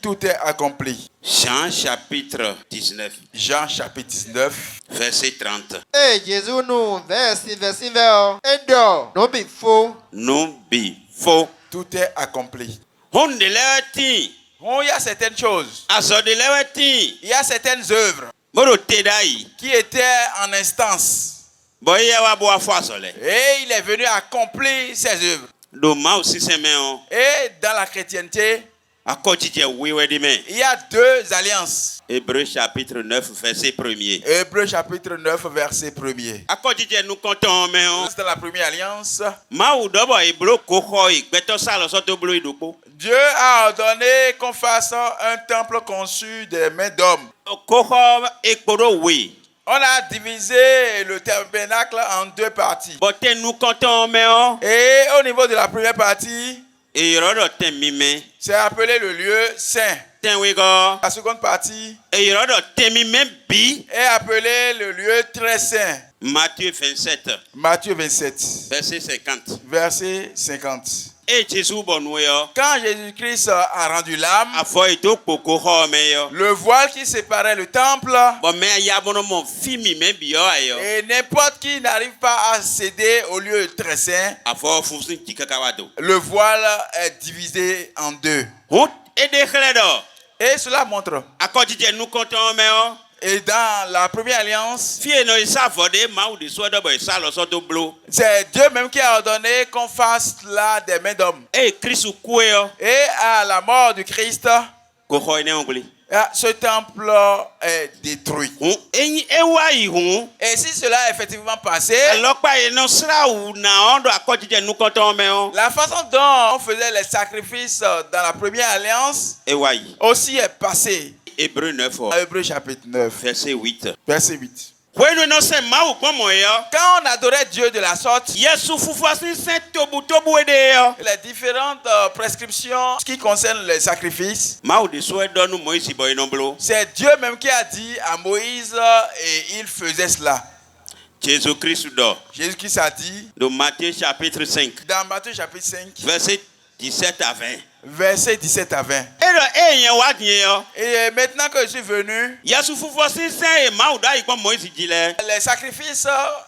Tout est accompli. Jean chapitre 19. Jean chapitre 19. Verset 30. Hey, Jésus nous, verset, Edo, no be faux. Tout est accompli. On de l'eau Oh, il y a certaines choses. aso de l'eau Il y a certaines œuvres Moro tedai. qui étaient en instance. Boye wa bo afo asole. Et il est venu accomplir ses œuvres. Do ma aussi semen. Et dans la chrétienté, Akotije wiwe di me. il y a deux alliances. Hébreux chapitre 9 verset 1er. Hébreux chapitre 9, verset 1er. Akotije nous comptons mais on. C'est la première alliance. Ma ou dobo iblo koko igbeto salo soto blo idopo. Dieu a ordonné qu'on fasse un temple conçu des mains d'hommes. Koko ekporo we. On a divisé le tabernacle en deux parties. Bote nous comptons mais on. Et au niveau de la première partie, E rodo temime. c'est appelé le lieu saint. Tenwego. La seconde partie E rodo temime bi. est appelée le lieu très saint. Matthieu 27 Matthieu 27, verset 50. verset 50. E Jésus bonwe yo. Quand Jésus-Christ a rendu l'âme, Afo ito poko ho me yo. le voile qui séparait le temple, Bon me ya bono mon fimi me bi yo ayo. et n'importe qui n'arrive pas à céder au lieu très saint, Afo fusin tikakawado. le voile est divisé en deux. Hot e de khledo. Et cela montre. Akotije nous comptons mais on. Et dans la première alliance, Fie no isa fode ma ou de so do boy salo soto blo. c'est Dieu même qui a ordonné qu'on fasse là des mains d'hommes. E Christ kwe yo. Et à la mort du Christ, Ko ho ne ongli. ce temple est détruit. Enyi ewa yi hu. Et si cela est effectivement passé, Alopa e no sra u na ondo akotije nous comptons mais on. la façon dont on faisait les sacrifices dans la première alliance Ewa yi. aussi est passée. Hébreux 9 Hébreux chapitre 9, verset 8. verset 8. When no se ma u pomo yo. Quand on adorait Dieu de la sorte, Yesu fufuasi saint tobu ede yo. les différentes prescriptions qui concernent les sacrifices, Ma ou de so do nu Moïse boy no blo. c'est Dieu même qui a dit à Moïse et il faisait cela. Jésus Christ do. Jésus-Christ a dit De Matthieu chapitre 5 dans Matthieu chapitre 5, verset 17 à 20. verset 17 à 20. Ero yen wa dien yo. Et maintenant que je suis venu, Yesu fufuasi saint e ma ou da iko Moïse dile. les sacrifices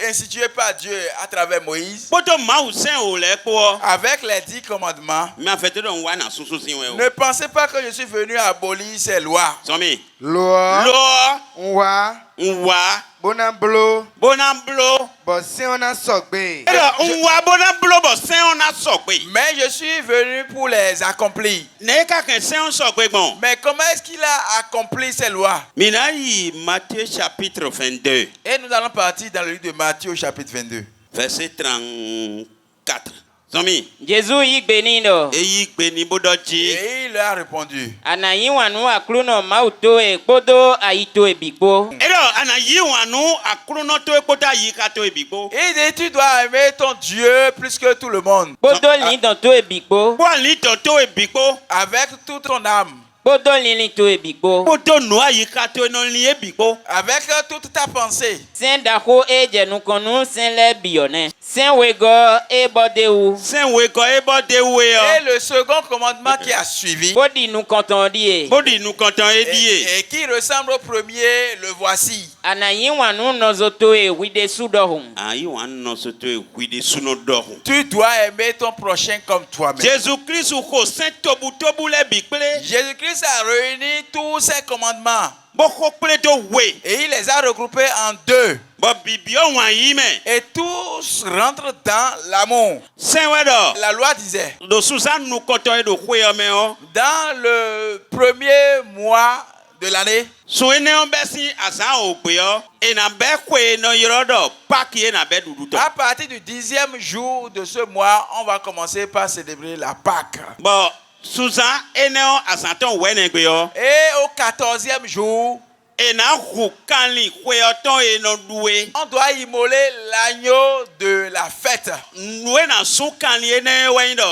institués par Dieu à travers Moïse, Poto ma ou saint o le po. avec les 10 commandements, Me afete don wa na susu sin we o. ne pensez pas que je suis venu abolir ces lois. Somi. Loi, Lo wa, nwa bonamblo, bonamblo. but si on a sogbe. Ero nwa bonamblo bo saint on a so pe. Mais je suis venu pour les accomplir. Ne ka kan saint on so pe bon. Mais comment est-ce qu'il a accompli ces lois? Mina yi Matthieu chapitre 22 Et nous allons partir dans le livre de Matthieu chapitre 22. verset 34. Somi. Jésus yi gbenindo. Eyi gbe ni bodoji. Et il a répondu. Anayi wanu akluno mauto e kpodo aito ebikpo. Ero ana yi wanu akruno to ekota yi ka to ebigbo. Il dit, tu dois aimer ton Dieu plus que tout le monde. Kpodo li don to ebikpo. Kwa li to ebigbo. Avec toute ton âme. Kpodo li to ebikpo. Bodo no ayi ka to no li ebigbo. Avec toute ta pensée. Sen dako e jenukonu sen le bione. Sen wego e bodewu. Saint we ko ebo de we Et yo. le second commandement qui a suivi, Bodi nu kontondi e. Bodi nous content edie. et qui ressemble au premier, le voici. Anayi wanu nozoto e wide sudohum. Ayi wan no so to ekwide suno do. Tu dois aimer ton prochain comme toi-même. Jésus Christ ko saint tobu le bikple. Jésus-Christ a réuni tous ces commandements Boko ple to we. et il les a regroupés en deux. Bo bibio wan yi me. Et tous rentrent dans l'amour. Saint we do. La loi disait, Do Susan nous content e do kwe yo me o. dans le premier mois de l'année, So ene on besi asa o pe yo. E na be kwe no yorodo. Pak ye na be dudu to. à partir du 10e jour de ce mois, on va commencer par célébrer la Pâque. Bon, Susan ene on asanton we ne gbe yo. Et au 14e jour, E na hu kanli kwe yo ton e no duwe. on doit immoler l'agneau de la fête. Nous na su kanli ene we ndo.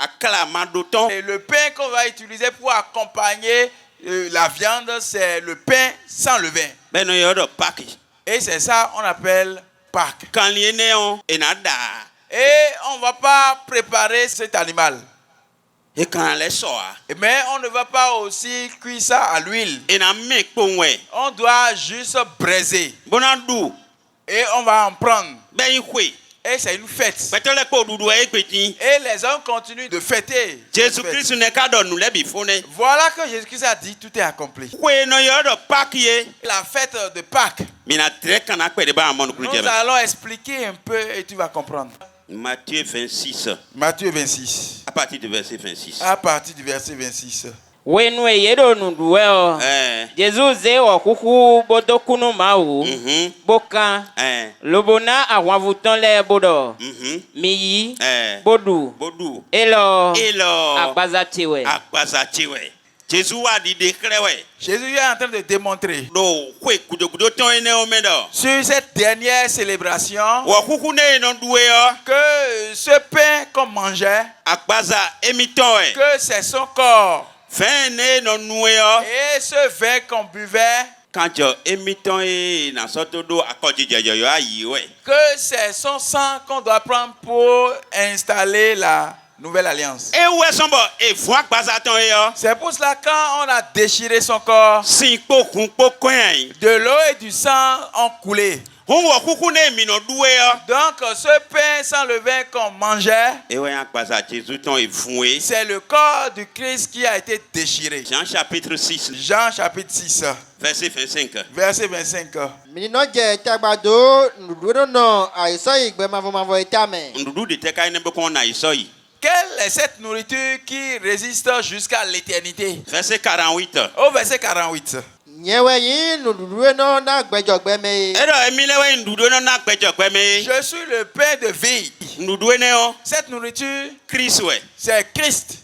Akala madoton. Et le pain qu'on va utiliser pour accompagner la viande, c'est le pain sans levain. Ben no yorodo pak. Et c'est ça on appelle Pâques. Kanli ene on e na da. Et on ne va pas préparer cet animal. Et quand les soa, Mais on ne va pas aussi cuire ça à l'huile. et na me kpongwe. On doit juste braiser. Bonandou, Et on va en prendre. ben ywe. Et c'est une fête. Betele ko dudu e gbeti. Et les hommes continuent de fêter. Jésus Fête. Christ ne ka don nous le bifone. Voilà que Jésus-Christ a dit, tout est accompli. Kwe no yodo pakiye. La fête de Pâques. Mina tre kana kwe de ba amon Nous krujebe. allons expliquer un peu et tu vas comprendre. Matthieu 26, Matthieu 26, à partir du verset 26. à partir du verset 26. wenu eyedo nuduwe o. Jesu ze okuku bodokunu mawu. Boka. Lobona awavuton le bodo. Miyi. Bodu. Bodu. Elo. Elo. Akbazatiwe. Akbazatiwe. Jésus a dit décret. Jésus est en train de démontrer Do kwe kudokudo ton ene omedo. sur cette dernière célébration Wa kukune no duwe yo. que ce pain qu'on mangeait, Akbaza emiton e. que c'est son corps, Fin ne no nuwe yo. et ce vin qu'on buvait, Quand yo emiton e na soto do akodi jejo yo ayi we. que c'est son sang qu'on doit prendre pour installer la nouvelle alliance. E we sombo e fun akbaza ton yo. C'est pour cela quand on a déchiré son corps, Sin po kun po kwen. de l'eau et du sang ont coulé. Hon wa kukune mi no duwe yo. Donc ce pain sans le vin qu'on mangeait, E we akbaza Jésus ton e fun e. c'est le corps du Christ qui a été déchiré. Jean chapitre 6, Jean chapitre 6, verset 25. verset 25. Minino je tagbado nuduwe no aiso igbe mavo etame. Ndudu de te kai ne be kon na isoyi. Quelle est cette nourriture qui résiste jusqu'à l'éternité? Verset 48. Au verset 48. Nyewe yi nuduwe no na gbejogbe me. Edo emilewe ndudu no na gbejo pe me. Je suis le pain de vie. Ndudu ne o Cette nourriture, Christ we. c'est Christ.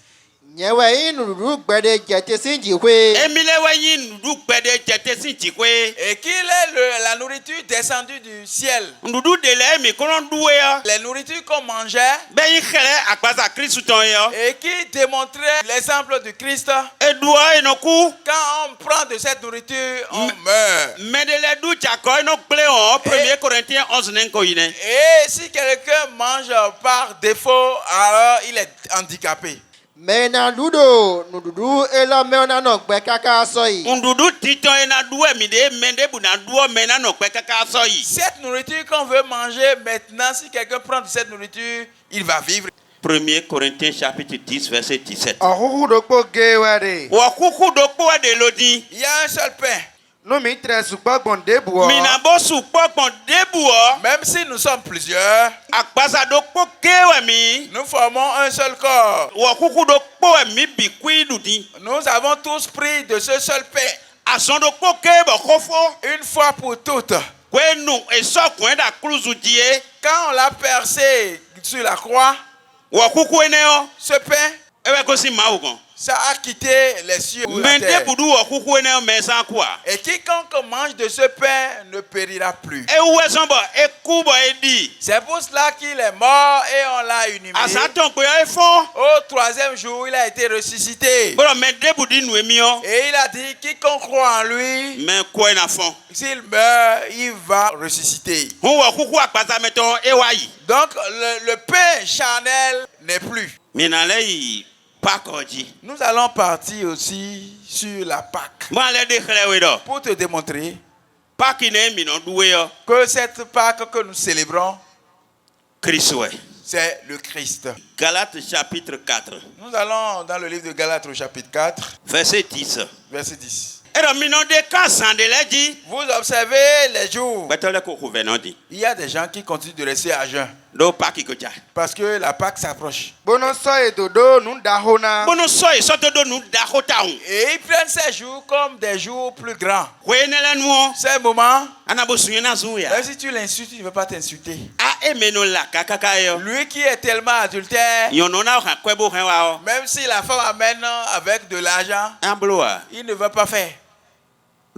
Nyewe yi nuduwe gbede jete sinji hwe. Emilewe yin ndudu gbede jete sin ti kwe. Et qu'il est la nourriture descendue du ciel. Ndudu de le mi kono duwe yo. Les nourritures qu'on mangeait Be yin khere akpaza Christ ton yo. et qui démontrait l'exemple de Christ. Edu enoku. Quand on prend de cette nourriture, on meurt. Medele du chako eno ple on 1 Corinthiens 11 nenko yine. Et si quelqu'un mange par défaut, alors il est handicapé. Me na ludo nududu elo me ona no gbe kaka so yi. Ndudu titon ena duwe mi de mende bu na duo mena no pe kaka so yi. Cette nourriture qu'on veut manger maintenant, si quelqu'un prend de cette nourriture, il va vivre. 1 Corinthiens chapitre 10 verset 17. Ohuhu dokpo gewere. Wa kuku do po de lodi. Il y a un seul pain. No mi tre supo gbonde buo. Mina bo su pokpon debu o. Même si nous sommes plusieurs, Akpasa do po kewe mi. nous formons un seul corps. Wa kuku do po mi bi kwidudi. Nous avons tous pris de ce seul pain. Ason do po kebo kofo. Une fois pour toutes. Kwenu eso kwen da cruzu die. Quand on l'a percé sur la croix, Wa kuku ene o. ce pain, Ewe ko si ma ugon. ça a quitté les cieux ou la Mente terre. budu wa kuku ene o me san kwa. Et quiconque mange de ce pain ne périra plus. Ewe sombo ekubo edi. C'est pour cela qu'il est mort et on l'a inhumé. Asaton pe e fon. Au troisième jour, il a été ressuscité. Bro me debu di nu emi o. Et il a dit, quiconque croit en lui, Me ko na fon. s'il meurt, il va ressusciter. Hon wa kuku akpasa meton e wa yi. Donc, le pain charnel n'est plus. Mina le yi pakoji. Nous allons partir aussi sur la Pâque Mo ale de khlewe do. pour te démontrer Paki ne mi no duwe yo. que cette Pâque que nous célébrons, Christ we. c'est le Christ. Galates chapitre 4, Nous allons dans le livre de Galates au chapitre 4, verset 10. verset 10. Ero mi no de kan san de leji. Vous observez les jours. Betole ko ku venodi. Il y a des gens qui continuent de rester à jeun Do paki ko ja. parce que la Pâque s'approche. Bono so edodo nu dahona. Bono so e soto do nu da hota un. Et ils prennent ces jours comme des jours plus grands. We ne le nu o. Ces moments, Anabo sunye na sun ya. même si tu l'insultes, il ne veut pas t'insulter. A e me no la kakaka yo. Lui qui est tellement adultère, Yo no na kan kwebo kan wa o. même si la femme amène avec de l'argent, Ambloa. il ne veut pas faire.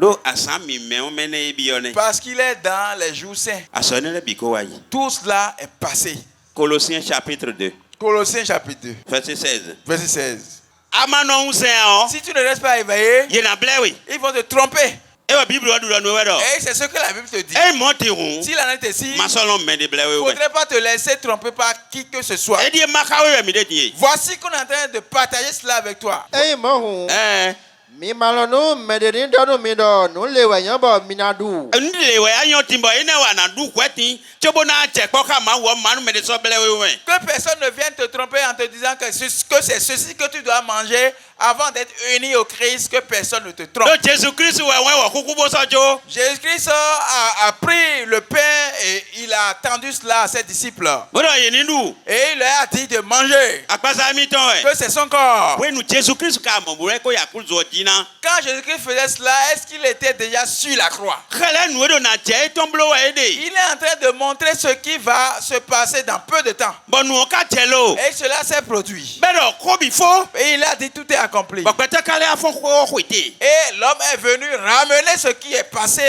Do asan mi me o mene e bi yo ne. Parce qu'il est dans les jours saints. Asone le bi ko wa yi. Tout cela est passé. Colossiens chapitre 2, Colossiens chapitre 2, verset 16. verset 16. Amano un sen o. Si tu ne restes pas éveillé, Ye na blewi. ils vont te tromper. E wa Bible wa du no wedo. Et c'est ce que la Bible te dit. E mo te hu. Si la est ici, Ma solo me de il blewe ne we. faudrait pas te laisser tromper par qui que ce soit. E di makawe mi de die. Voici qu'on est en train de partager cela avec toi. Ey mo hu. Eh, Mi malonu mededin donu mi do nu lewe yan bo minadu. ndile we anyo timbo ene wa na du kweti. Chobo na che po ka ma wo manu me de so blewe we. Que personne ne vienne te tromper en te disant que c'est ceci que tu dois manger avant d'être uni au Christ, que personne ne te trompe. Do Jesus Christ we wa kuku bo sojo. Jésus-Christ a pris le pain et il a tendu cela à ses disciples. Bodo ye ni du. Et il leur a dit de manger, Akpasa mi ton e. que c'est son corps. We nu Jesus Christ ka mo bure ko ya ku zo dina. Quand Jésus-Christ faisait cela, est-ce qu'il était déjà sur la croix? Khale nu do na je ton blo we de. Il est en train de montrer ce qui va se passer dans peu de temps. Bon nu ka chelo. Et cela s'est produit. Bedo ko before. Et il a dit tout est accompli. Ba kwete kale afon ko kwete. Et l'homme est venu ramener ce qui est passé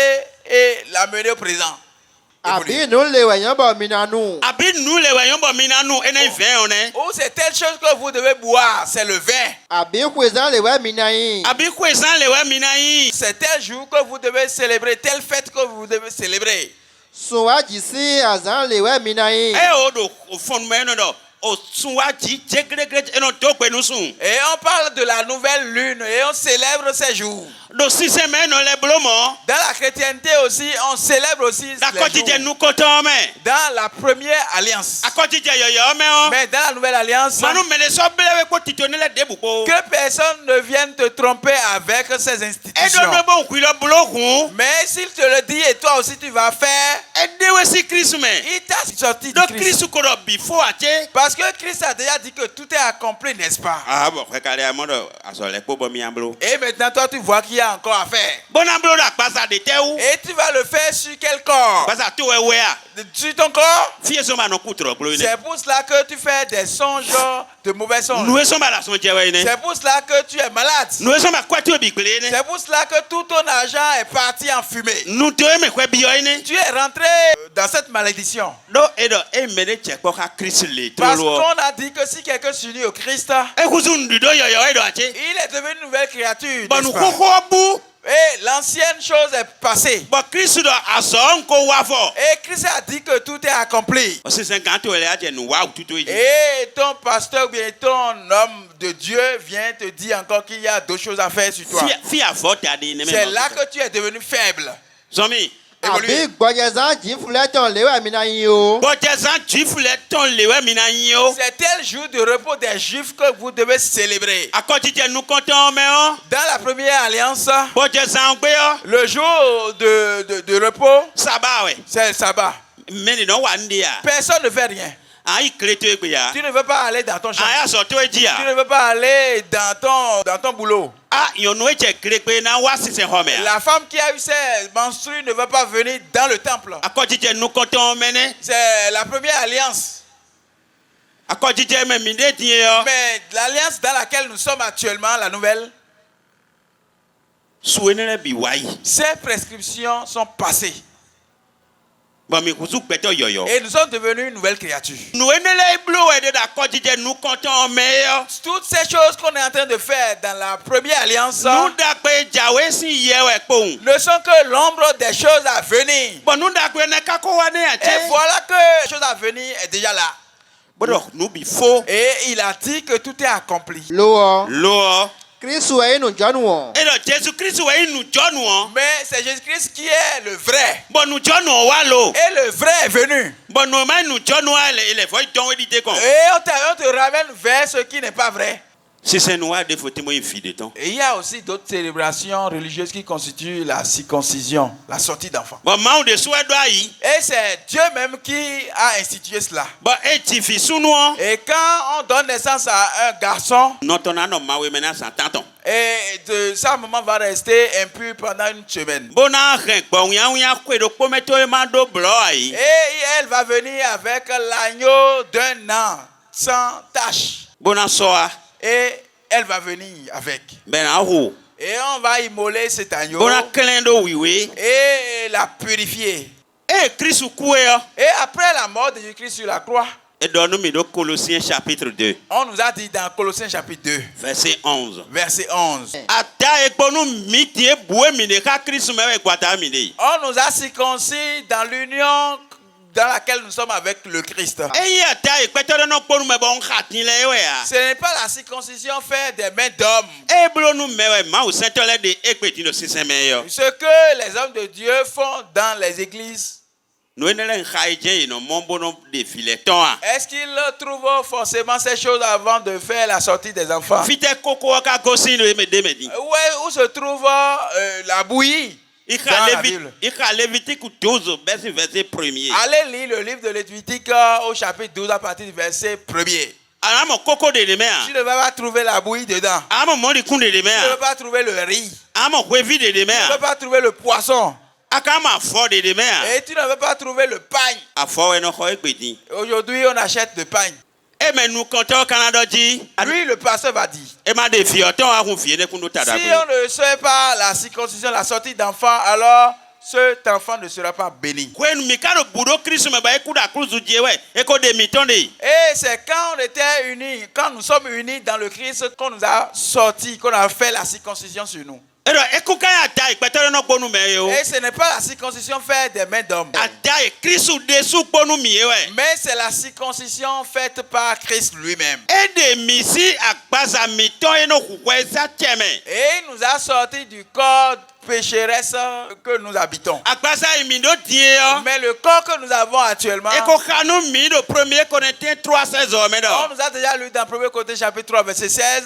et l'amener au présent. Abi nu lewe yan bo minanu. Abi nu le we yon bo mi na nu ene vin on e. Ou c'est telle chose que vous devez boire, c'est le vin. Abi kwezan lewe minayin. Abi kwezan le we mi na yi. C'est tel jour que vous devez célébrer, telle fête que vous devez célébrer. Suwa jisi azan lewe minayin. E o do fon me no do. O sunwa ji jegregre eno to pe nu sun. Et on parle de la nouvelle lune et on célèbre ces jours. Do si se me no le blomo. Dans la chrétienté aussi, on célèbre aussi Da les ko ti je jours. nu ko to me. Dans la première alliance. Akoti je yoyo me o. Mais dans la nouvelle alliance, Manu me le so blewe ko titone le debu ko. que personne ne vienne te tromper avec ces E do institutions. no bon ku lo bloku. Mais s'il te le dit et toi aussi tu vas faire, E dewe si Christ me. il t'a sorti du Do Christ. Christ ko do before ache. Parce que Christ a déjà dit que tout est accompli, n'est-ce pas? Ah bon, frère kale amodo aso le po bo mi amblo. Et maintenant toi tu vois qu'il y a encore à faire. Bon amblo da pasa de te ou. Et tu vas le faire sur quel corps? Pasa to we a. Sur ton corps? Fie so ma no ku tro blo ne. C'est pour cela que tu fais des songes, de mauvais songes. Nous sommes à la son jewe ne. C'est pour cela que tu es malade. Nous sommes à quoi tu bi gle ne. C'est pour cela que tout ton argent est parti en fumée. Nous te me kwa bi yo ne. Tu es rentré dans cette malédiction. Do e do e me de che ko ka Christ le to Parce lo. qu'on a dit que si quelqu'un s'unit au Christ, E ku sun du do yo e do ache. il est devenu une nouvelle créature. Bon n'est-ce nous pas? ko bu. Et l'ancienne chose est passée. Bon Christ do aso nko wa fo. Et Christ a dit que tout est accompli. O se 50 ele ache nu wa tutu e. Et ton pasteur ou bien ton homme de Dieu vient te dire encore qu'il y a d'autres choses à faire sur toi. Fi a forte ade ne me. C'est là que tu es devenu faible. Zomi. Abi gbɔdzezan jifulɛ tɔn lewe minayin o. Bo je san juif le ton lewe mi na yin o. C'est tel jour de repos des Juifs que vous devez célébrer. Akoti je nu konton me o. Dans la première alliance, Bo je san gbe o. le jour de repos, Saba we. c'est le sabbat. Me ni no wa ndi a. Personne ne fait rien. Ai kreto e gbe ya. Tu ne veux pas aller dans ton champ. Aya so to e ji Tu a. ne veux pas aller dans ton boulot. Ah, yon no e je krepe na wa sise home a. La femme qui a eu ses menstrues ne veut pas venir dans le temple. Akoti je nu konton me ne. C'est la première alliance. Akoti je me mi de die o. Mais l'alliance dans laquelle nous sommes actuellement, la nouvelle, Suene bi wai. ces prescriptions sont passées. Bon mi kuzu peto yoyo. Et nous sommes devenus une nouvelle créature. Nou enele blow e de da akoti je nu konton me yo. Toutes ces choses qu'on est en train de faire dans la première alliance Nou da pe jawe si yewe pon. ne sont que l'ombre des choses à venir. Bon nou da pe ne kako wa ne Et ache. voilà que la chose à venir est déjà là. Bodo nou bi fo. Et il a dit que tout est accompli. Lo Lo. Kristu eyi nu jɔnu o. E do Jésus Christ we nu jonu o. Mais c'est Jésus-Christ qui est le vrai. Bon nou jonu o wa lo. Et le vrai est venu. Bon nou ma nu jonu a ele fo don we di te kon. Et on te ramène vers ce qui n'est pas vrai. Si c'est nous a défaut mo infi de temps. Et il y a aussi d'autres célébrations religieuses qui constituent la circoncision, la sortie d'enfants. Bon ma ou de so do ayi. Et c'est Dieu même qui a institué cela. Bon e ti fi sunu o. Et quand on donne naissance à un garçon, Notre nom no ma we mena sa tanton. et de sa maman va rester impure pendant une semaine. Bon na ren gbon ya kwe do pometo e ma do blo ayi. Et elle va venir avec l'agneau d'un an, sans tache. Bon na so a. Et elle va venir avec. Ben a ho. Et on va immoler cet agneau Bon na klen do wiwe. et la purifier. E Christ ku e yo. Et après la mort de Jésus-Christ sur la croix, Et donne-nous dans Colossiens chapitre 2, On nous a dit dans Colossiens chapitre 2, verset 11. verset 11. Ata ekponu mitie boué mine ka Christ mewe kwata mine. On nous a circoncis dans l'union dans laquelle nous sommes avec le Christ. Eyi ata ekpetoro no kponu me bon khatin le we a. Ce n'est pas la circoncision faite des mains d'hommes. E blonu mewe ma o sentole de ekpeti no siseme yo. Ce que les hommes de Dieu font dans les églises. No enele khaije no mombo no défilé ton a. Est-ce qu'ils trouvent forcément ces choses avant de faire la sortie des enfants? Fite koko ka gosi no me de medi. Où se trouve la bouillie? Dans la Bible. Ika Lévitique 12 verset 1er. Allez lire le livre de Lévitique au chapitre 12 à partir du verset 1er. Alamo koko de mea. Tu ne vas pas trouver la bouillie dedans. Amo mori kunde de Tu ne mea. vas pas trouver le riz. Amo kwevi de Tu ne mea. vas pas trouver le poisson. Akama fo de mea. Et tu ne vas pas trouver le pain. Afo we no ko ekpeti. Aujourd'hui, on achète le pain. E me nu kanto Canada ji. Lui, le pasteur va dire, E ma de fi oton a kun fi ne kun do si tada on ne sait pas la circoncision, la sortie d'enfant, alors cet enfant ne sera pas béni. Kwenu mikaro budo Christ me ba ekuda cruzu ji we. Eko de mitonde. Et c'est quand on était unis, quand nous sommes unis dans le Christ, qu'on nous a sortis, qu'on a fait la circoncision sur nous. Ero ekuka ata ekpetoro no gbonu me yo. Et ce n'est pas la circoncision faite des mains d'hommes, Ata e Christ de su gbonu mi we. mais c'est la circoncision faite par Christ lui-même. E de misi akpaza miton e no kukwe sa teme. Et il nous a sortis du corps pécheresse que nous habitons. Akpaza imido die yo. Mais le corps que nous avons actuellement, Eko kanu mi do 1er Corinthiens 3:16 o me do. on nous a déjà lu dans 1 Corinthiens chapitre 3 verset 16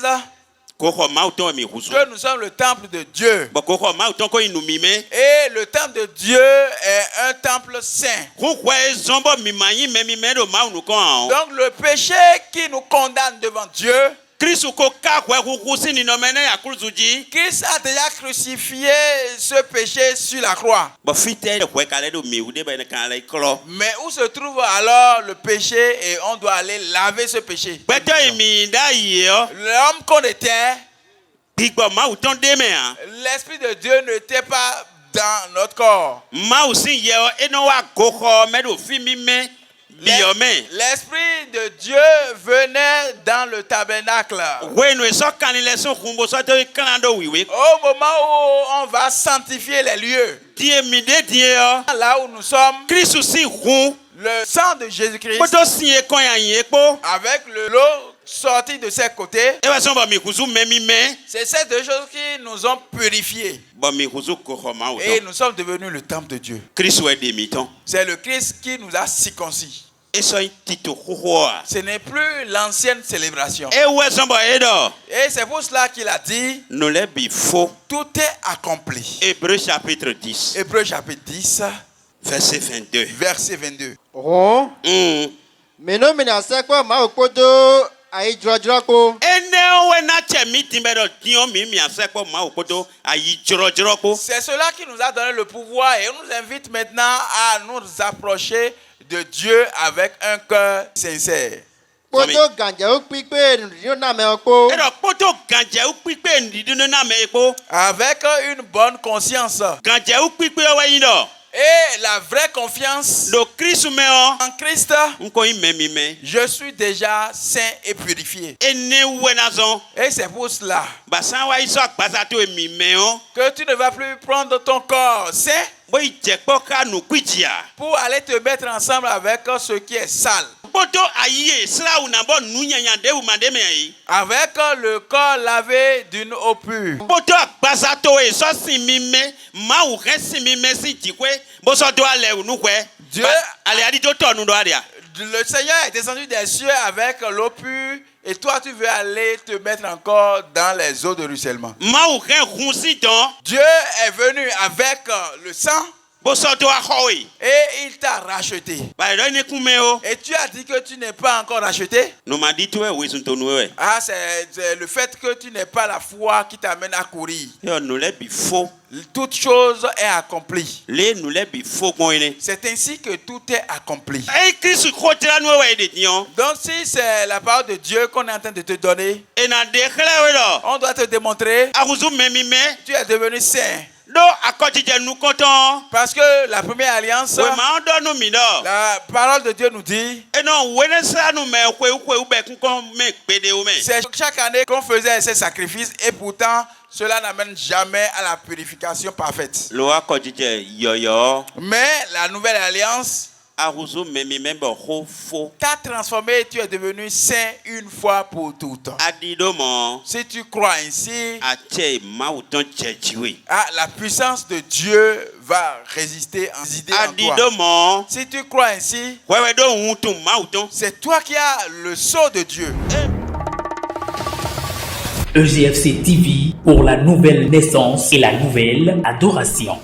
Koko mauton mi husu. que nous sommes le temple de Dieu. Bo koko mauton ko inumime. Et le temple de Dieu est un temple saint. Kukwe zombo mimanyi me mi me do maunu ko an. Donc le péché qui nous condamne devant Dieu, Christ ko ka kwe kukusi ni no mene ya cruzuji. Christ a déjà crucifié ce péché sur la croix. Bo fite de kwe kale do mi ude ba ne kan la iklo. Mais où se trouve alors le péché et on doit aller laver ce péché? Beto imi da yo. L'homme qu'on était, Bigbo mauton de me an. l'Esprit de Dieu n'était pas dans notre corps. Mausin yo eno wa koko me do fi mi me. Biome. L'Esprit de Dieu venait dans le tabernacle. Wenu so kanile so kumbo so to kanando wiwe. Au moment où on va sanctifier les lieux, Die mi de die yo. là où nous sommes, Christ si hu. le sang de Jésus-Christ, Poto si e kon ya yin po. avec l'eau sortie de ses côtés, E wa so ba mi kuzu me mi me. c'est ces deux choses qui nous ont purifiés. Ba mi kuzu ko ko ma Et o. nous sommes devenus le temple de Dieu. Christ we de miton. C'est le Christ qui nous a circoncis. E so tito huwa. Ce n'est plus l'ancienne célébration. E we so ba e do. Et c'est pour cela qu'il a dit, No le bi fo. tout est accompli. Hébreux chapitre 10 Hébreux chapitre 10, verset 22. verset 22. Oh, meno mina sekwa ma okpodo ayi jrojroko. Ene we na che meeting be do tion mi asepo ma okodo ayi jrojro ko. C'est cela qui nous a donné le pouvoir et on nous invite maintenant à nous approcher de Dieu avec un cœur sincère. Kpodo ganja o pipe ndio na me okpo. E do poto ganje u pipe ndidunu na me epo. Avec une bonne conscience. Ganje u pipe we yin do. Et la vraie confiance Do Christ me o. en Christ, Nko yin me mi me. je suis déjà saint et purifié. Ene we na zon. Et c'est pour cela Basan wa iso akpasa to mi me o. que tu ne vas plus prendre ton corps saint Bo ije po ka nu kwijia. pour aller te mettre ensemble avec ce qui est sale. Poto ayi sra una bo nu nyanya de u mande me yi. Avec le corps lavé d'une eau pure. Poto akpasa to e so si mi me ma u re si mi me si jikwe bo so do ale unu kwe. Dieu Ale adi to tonu do adia. Le Seigneur est descendu des cieux avec l'eau pure et toi tu veux aller te mettre encore dans les eaux de ruissellement. Ma u re hun si ton Dieu est venu avec le sang bo so do ahoyi. et il t'a racheté. Ba do ni kume o. Et tu as dit que tu n'es pas encore racheté. No ma di to e we sun tonu we. Ah, c'est le fait que tu n'es pas la foi qui t'amène à courir. Yo no le bi fo. Toute chose est accomplie. Le no le bi fo kon ene. C'est ainsi que tout est accompli. E Christ ko tira no we de tion. Donc si c'est la parole de Dieu qu'on est en train de te donner, E na de khle we do. on doit te démontrer Akuzu me mi me. tu es devenu saint. Do akɔdzidze nukɔtɔn. Parce que la première alliance, Wema ɔdɔ nu mi dɔ. la parole de Dieu nous dit, Eno wenesra nu mɛ kwewu bɛ kunkɔn mɛ kpedewo mɛ. c'est chaque année qu'on faisait ces sacrifices et pourtant cela n'amène jamais à la purification parfaite. Lo akɔdzidze yɔyɔ. Mais la nouvelle alliance Aruzo mɛmi mɛ bɔ xo fo. t'a transformé et tu es devenu saint une fois pour toutes. Adi do mɔ. Si tu crois ainsi, Atse mawu tɔn cɛdziwe. la puissance de Dieu va résister en idée en Adi toi. do mɔ. Si tu crois ainsi, Wɛwɛ do ŋutu mawu tɔn. c'est toi qui as le sceau de Dieu. EGFC TV pour la nouvelle naissance et la nouvelle adoration.